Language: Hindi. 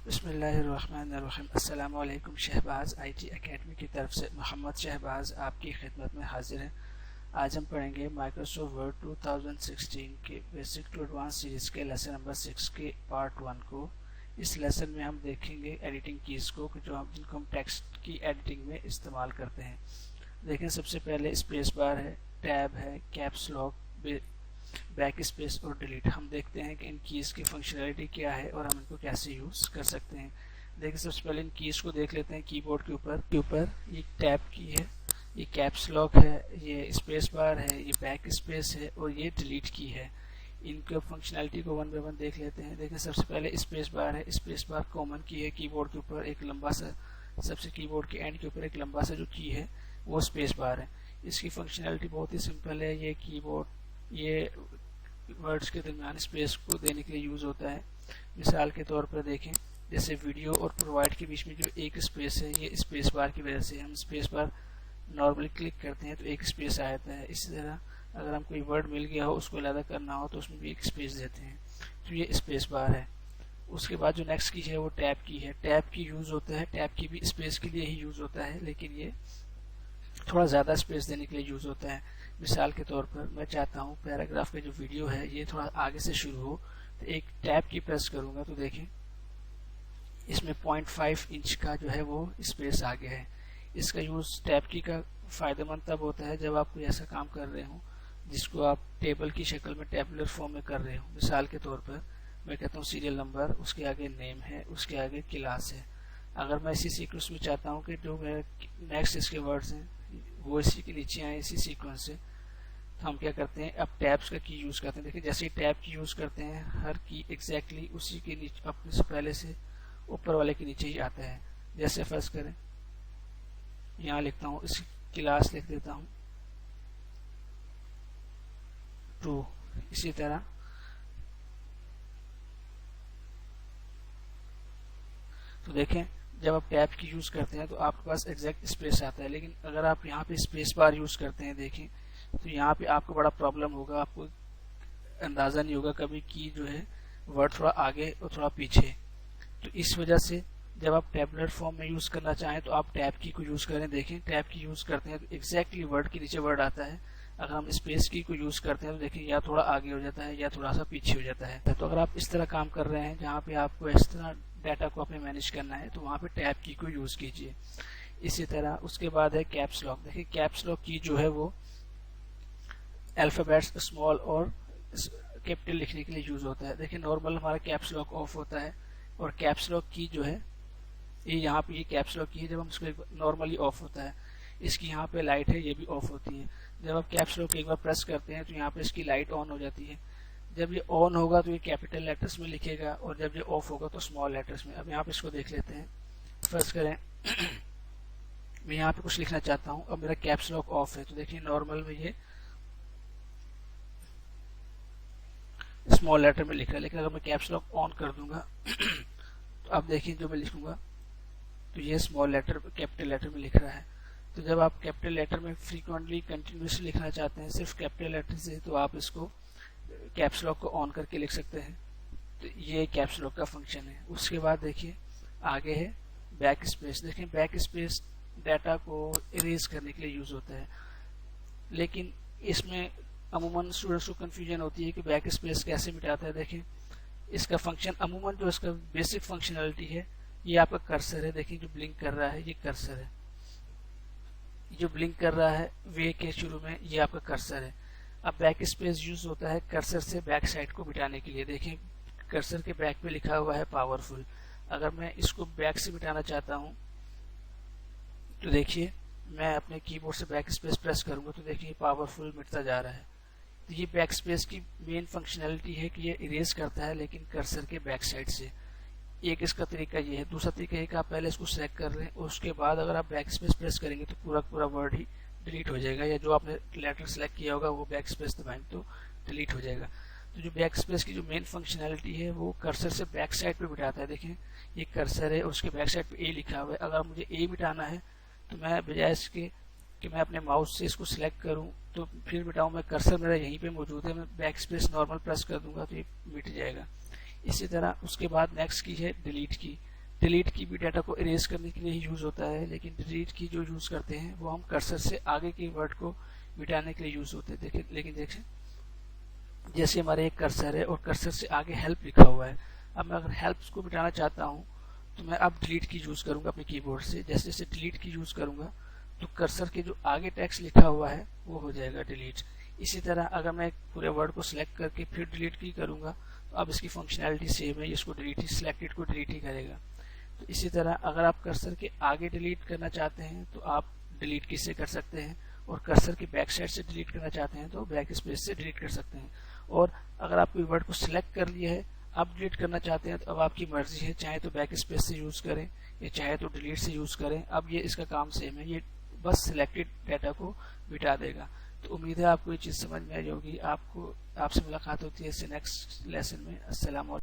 बिस्मिल्लाहिर्रहमानिर्रहीम। अस्सलामु अलैकुम। शहबाज IT एकेडमी की तरफ से मोहम्मद शहबाज आपकी खिदमत में हाजिर है। आज हम पढ़ेंगे माइक्रोसॉफ्ट वर्ड 2016 के बेसिक टू एडवांस सीरीज़ के लेसन नंबर 6 के पार्ट 1 को। इस लेसन में हम देखेंगे एडिटिंग कीज़ को जिनको हम टेक्स्ट की एडिटिंग में इस्तेमाल करते हैं। देखें, सबसे पहले स्पेस बार है, टैब है, कैप्स लॉक, बैक स्पेस और डिलीट। हम देखते हैं कि इन कीज़ की फंक्शनैलिटी क्या है और हम इनको कैसे यूज़ कर सकते हैं। देखिए, सबसे पहले इन कीज़ को देख लेते हैं। कीबोर्ड के ऊपर ये टैब की है, ये कैप्स लॉक है, ये स्पेस बार है, ये बैक स्पेस है और ये डिलीट की है। इनके फंक्शनैलिटी को वन बाय वन देख लेते हैं। देखिए, सबसे पहले स्पेस बार है। स्पेस बार कॉमन की है कीबोर्ड के ऊपर, एक लंबा सा, सबसे कीबोर्ड के एंड के ऊपर एक लंबा सा जो की है वो स्पेस बार है। इसकी फंक्शनैलिटी बहुत ही सिंपल है। ये वर्ड्स के दरमियान स्पेस को देने के लिए यूज़ होता है। मिसाल के तौर पर देखें, जैसे वीडियो और प्रोवाइड के बीच में जो एक स्पेस है, ये स्पेस बार की वजह से हम स्पेस बार नॉर्मली क्लिक करते हैं तो एक स्पेस आ जाता है। इसी तरह अगर हम कोई वर्ड मिल गया हो, उसको अलग करना हो तो उसमें भी एक स्पेस देते हैं, तो ये स्पेस बार है। उसके बाद जो नेक्स्ट की है वो टैब की है। टैब की यूज़ होता है, टैब की भी स्पेस के लिए ही यूज़ होता है, लेकिन ये थोड़ा ज़्यादा स्पेस देने के लिए यूज़ होता है। मिसाल के तौर पर मैं चाहता हूँ पैराग्राफ का जो वीडियो है ये थोड़ा आगे से शुरू हो, तो एक टैब की प्रेस करूँगा तो देखें इसमें 0.5 इंच का जो है वो स्पेस आ गया है। इसका यूज़ टैब की का फ़ायदेमंद तब होता है जब आप कोई ऐसा काम कर रहे हो जिसको आप टेबल की शक्ल में टेबुलर फॉर्म में कर रहे हो। मिसाल के तौर पर मैं कहता हूँ सीरियल नंबर, उसके आगे नेम है, उसके आगे क्लास है। अगर मैं इसी सीक्वेंस में चाहता हूँ कि जो मेरे नेक्स्ट इसके वर्ड्स हैं वो इसी के नीचे आए, इसी सीक्वेंस से, तो हम क्या करते हैं, अब टैब्स का की यूज़ करते हैं। देखिए, जैसे ही टैब की यूज़ करते हैं हर की एग्जैक्टली उसी के नीचे, अपने से पहले से ऊपर वाले के नीचे ही आता है। जैसे फर्स्ट करें, यहाँ लिखता हूँ, इस क्लास लिख देता हूँ 2। इसी तरह तो देखें, जब आप टैब की यूज़ करते हैं तो आपके पास एग्जैक्ट स्पेस आता है, लेकिन अगर आप यहाँ पे स्पेस बार यूज़ करते हैं देखें तो यहाँ पे आपको बड़ा प्रॉब्लम होगा। आपको अंदाज़ा नहीं होगा कभी की जो है वर्ड थोड़ा आगे और थोड़ा पीछे। तो इस वजह से जब आप टेबुलर फॉर्म में यूज़ करना चाहें तो आप टैब की को यूज़ करें। देखें, टैब की यूज़ करते हैं तो एग्जैक्टली वर्ड के नीचे वर्ड आता है। अगर हम स्पेस की को यूज़ करते हैं तो देखिए या थोड़ा आगे हो जाता है या थोड़ा सा पीछे हो जाता है। तो अगर आप इस तरह काम कर रहे हैं जहाँ पे आपको इस तरह डाटा को अपने मैनेज करना है तो वहाँ पे टैब की को यूज़ कीजिए। इसी तरह उसके बाद है कैप्स लॉक। देखिए, कैप्स लॉक की जो है वो अल्फ़ाबेट्स स्मॉल और कैपिटल लिखने के लिए यूज़ होता है। देखिए, नॉर्मल हमारा कैप्स लॉक ऑफ होता है और कैप्स लॉक की जो है ये यहाँ पे, ये कैप्स लॉक की है जब हम इसको नॉर्मली ऑफ होता है। इसकी यहाँ पे लाइट है, ये भी ऑफ होती है। जब आप कैप्स लॉक एक बार प्रेस करते हैं तो यहाँ पे इसकी लाइट ऑन हो जाती है। जब ये ऑन होगा तो ये कैपिटल लेटर्स में लिखेगा और जब ये ऑफ होगा तो स्मॉल लेटर्स में। अब यहाँ पे इसको देख लेते हैं। फर्स्ट करें मैं यहाँ पे कुछ लिखना चाहता हूँ, अब मेरा कैप्स लॉक ऑफ है तो देखिए नॉर्मल में ये स्मॉल लेटर में लिख रहा है, लेकिन अगर मैं कैप्स लॉक ऑन कर दूंगा तो अब देखिए जो मैं लिखूंगा तो ये स्मॉल लेटर कैपिटल लेटर में लिख रहा है। तो जब आप कैपिटल लेटर में फ्रीक्वेंटली कंटिन्यूसली लिखना चाहते हैं सिर्फ कैपिटल लेटर से, तो आप इसको कैप्स लॉक को ऑन करके लिख सकते हैं। तो ये कैप्स लॉक का फंक्शन है। उसके बाद देखिए आगे है बैक स्पेस। देखिए, बैक स्पेस डाटा को इरेज करने के लिए यूज होता है, लेकिन इसमें अमूमन स्टूडेंट्स को कंफ्यूजन होती है कि बैक स्पेस कैसे मिटाता है। देखिए, इसका फंक्शन अमूमन जो इसका बेसिक फंक्शनैलिटी है ये आपका कर्सर है। देखिए, जो ब्लिंक कर रहा है ये कर्सर है। जो ब्लिंक कर रहा है वे के शुरू में ये आपका कर्सर है। अब बैक स्पेस यूज होता है कर्सर से बैक साइड को मिटाने के लिए। देखें, कर्सर के बैक पे लिखा हुआ है पावरफुल। अगर मैं इसको बैक से मिटाना चाहता हूँ तो देखिए मैं अपने कीबोर्ड से बैक स्पेस प्रेस करूंगा तो देखिए पावरफुल मिटता जा रहा है। तो ये बैक स्पेस की मेन फंक्शनैलिटी है कि ये इरेज करता है, लेकिन कर्सर के बैक साइड से। एक इसका तरीका ये है। दूसरा तरीका है कि आप पहले इसको सेलेक्ट कर लें और उसके बाद अगर आप बैक स्पेस प्रेस करेंगे तो पूरा वर्ड ही डिलीट हो जाएगा, या जो आपने लेटर सेलेक्ट किया होगा वो बैक स्पेस दबाएंगे तो डिलीट हो जाएगा। तो जो बैक स्पेस की जो मेन फंक्शनैलिटी है वो कर्सर से बैक साइड पे मिटाता है। देखें, ये कर्सर है और उसके बैक साइड पे ए लिखा हुआ है। अगर मुझे ए मिटाना है तो मैं बजाय इसके कि मैं अपने माउस से इसको सिलेक्ट करूं तो फिर मिटाऊं, मैं कर्सर मेरा यहीं पे मौजूद है, मैं बैक स्पेस नॉर्मल प्रेस कर दूंगा तो ये मिट जाएगा। इसी तरह उसके बाद नेक्स्ट की है डिलीट की। डिलीट की भी डाटा को इरेज करने के लिए ही यूज़ होता है, लेकिन डिलीट की जो यूज़ करते हैं वो हम कर्सर से आगे के वर्ड को मिटाने के लिए यूज़ होते हैं। देखिए, लेकिन देखिए जैसे हमारे एक कर्सर है और कर्सर से आगे हेल्प लिखा हुआ है, अब मैं अगर हेल्प को मिटाना चाहता हूँ तो मैं अब डिलीट की यूज़ करूँगा अपने कीबोर्ड से। जैसे जैसे डिलीट की यूज़ करूँगा तो कर्सर के जो आगे टेक्स्ट लिखा हुआ है वो हो जाएगा डिलीट। इसी तरह अगर मैं पूरे वर्ड को सिलेक्ट करके फिर डिलीट की करूँगा तो अब इसकी फंक्शनैलिटी सेम है, इसको डिलीट ही, सिलेक्टेड को डिलीट ही करेगा। तो इसी तरह अगर आप कर्सर के आगे डिलीट करना चाहते हैं तो आप डिलीट की से कर सकते हैं, और कर्सर के बैक साइड से डिलीट करना चाहते हैं तो बैक स्पेस से डिलीट कर सकते हैं। और अगर आप कोई वर्ड को सिलेक्ट कर लिया है, अब डिलीट करना चाहते हैं तो अब आपकी मर्जी है, चाहे तो बैक स्पेस से यूज़ करें या चाहे तो डिलीट से यूज़ करें। अब ये इसका काम सेम है, ये बस सिलेक्टेड डाटा को मिटा देगा। तो उम्मीद है आपको ये चीज़ समझ में आई होगी। आपसे मुलाकात होती है इससे नेक्स्ट लेसन में। अस्सलाम वालेकुम।